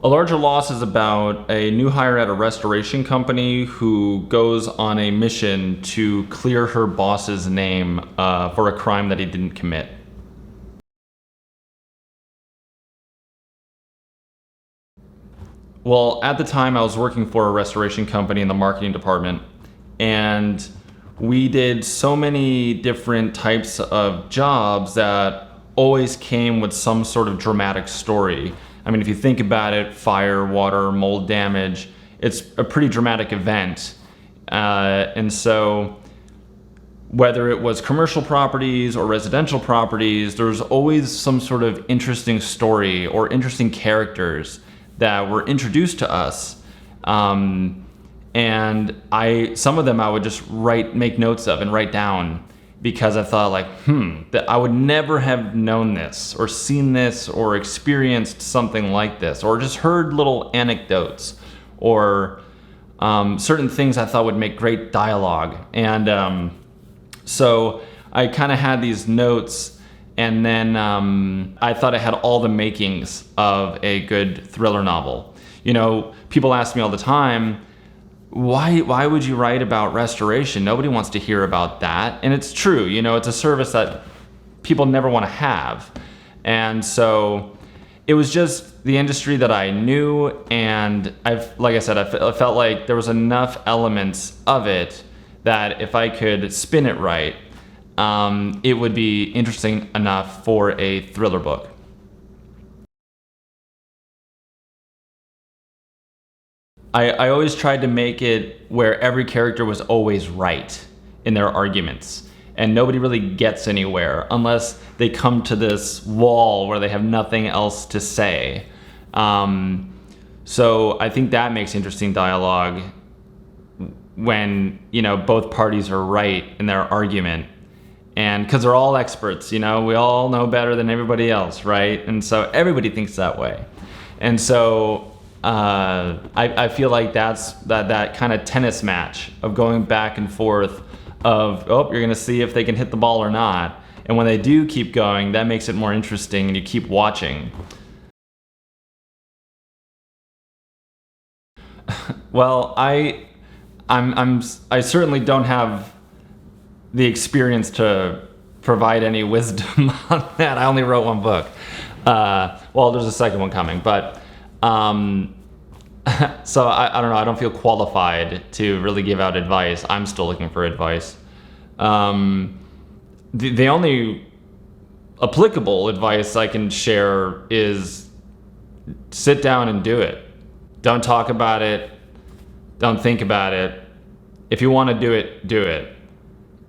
A Larger Loss is about a new hire at a restoration company who goes on a mission to clear her boss's name for a crime that he didn't commit. Well, at the time I was working for a restoration company in the marketing department, and we did so many different types of jobs that always came with some sort of dramatic story. I mean, if you think about it, fire, water, mold damage, it's a pretty dramatic event. And so whether it was commercial properties or residential properties, there was always some sort of interesting story or interesting characters that were introduced to us. And some of them I would just make notes of and write down, because I thought that I would never have known this or seen this or experienced something like this, or just heard little anecdotes or certain things I thought would make great dialogue. And so I kind of had these notes, and then I thought I had all the makings of a good thriller novel. You know, people ask me all the time, why would you write about restoration? Nobody wants to hear about that. And it's true, you know, it's a service that people never want to have. And so it was just the industry that I knew, and like I said, I felt like there was enough elements of it that if I could spin it right, it would be interesting enough for a thriller book. I always tried to make it where every character was always right in their arguments, and nobody really gets anywhere unless they come to this wall where they have nothing else to say. So I think that makes interesting dialogue when, you know, both parties are right in their argument, and because they're all experts, you know, we all know better than everybody else, right? And so everybody thinks that way. And so I feel like that's that kind of tennis match of going back and forth of, you're going to see if they can hit the ball or not. And when they do keep going, that makes it more interesting, and you keep watching. Well, I certainly don't have the experience to provide any wisdom on that. I only wrote one book. Well, there's a second one coming, but so I don't know. I don't feel qualified to really give out advice. I'm still looking for advice. The only applicable advice I can share is sit down and do it. Don't talk about it. Don't think about it. If you want to do it, do it.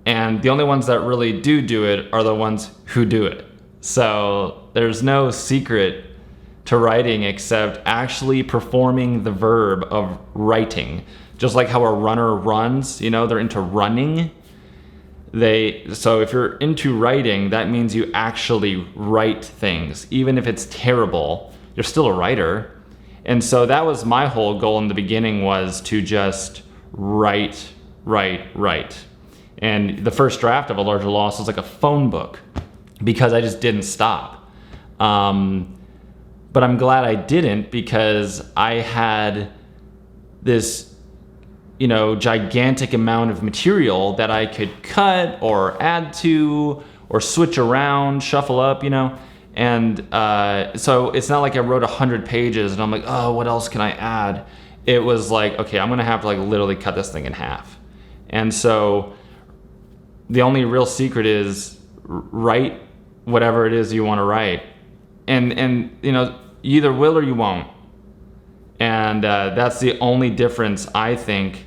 And the only ones that really do it are the ones who do it. So there's no secret to writing except actually performing the verb of writing. Just like how a runner runs, you know, they're into running. So if you're into writing, that means you actually write things. Even if it's terrible, you're still a writer. And so that was my whole goal in the beginning, was to just write. And the first draft of A Larger Loss was like a phone book, because I just didn't stop. But I'm glad I didn't, because I had this, you know, gigantic amount of material that I could cut or add to or switch around, shuffle up, you know. And so it's not like I wrote 100 pages and I'm like, oh, what else can I add? It was like, okay, I'm gonna have to like literally cut this thing in half. And so the only real secret is write whatever it is you want to write. And you know, you either will or you won't. And that's the only difference, I think,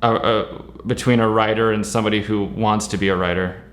between a writer and somebody who wants to be a writer.